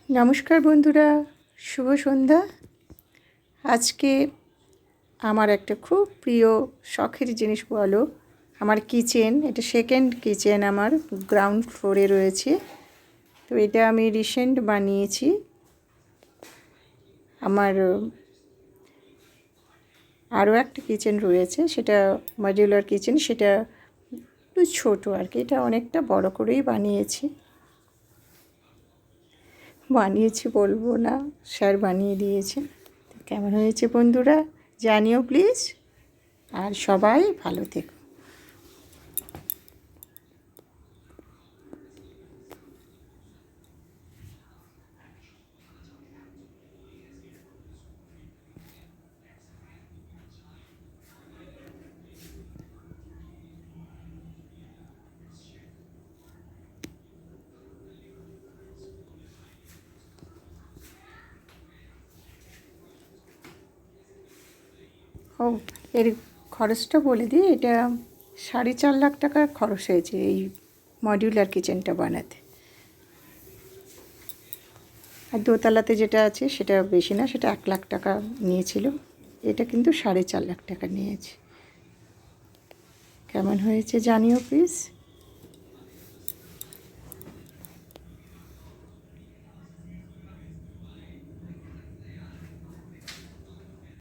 নমস্কার বন্ধুরা, শুভ সন্ধ্যা। আজকে আমার একটা খুব প্রিয় শখের জিনিস বলো, আমার কিচেন। এটা সেকেন্ড কিচেন, আমার গ্রাউন্ড ফ্লোরে রয়েছে। তো এটা আমি রিসেন্ট বানিয়েছি। আমার আরও একটা কিচেন রয়েছে, সেটা মডিউলার কিচেন, সেটা একটু ছোটো আর কি। এটা অনেকটা বড় করেই বানিয়েছি বলবো না, স্যার বানিয়ে দিয়েছে। কেমন হয়েছে বন্ধুরা জানিও প্লিজ, আর সবাই ভালো থেকো। ও, এর খরচটা বলে দিই। এটা 4.5 লাখ টাকা খরচ হয়েছে এই মডিউলার কিচেনটা বানাতে। আর দোতলাতে যেটা আছে সেটা বেশি না, সেটা 1 লাখ টাকা নিয়েছিল। এটা কিন্তু 4.5 লাখ টাকা নিয়েছে। কেমন হয়েছে জানিও প্লিজ।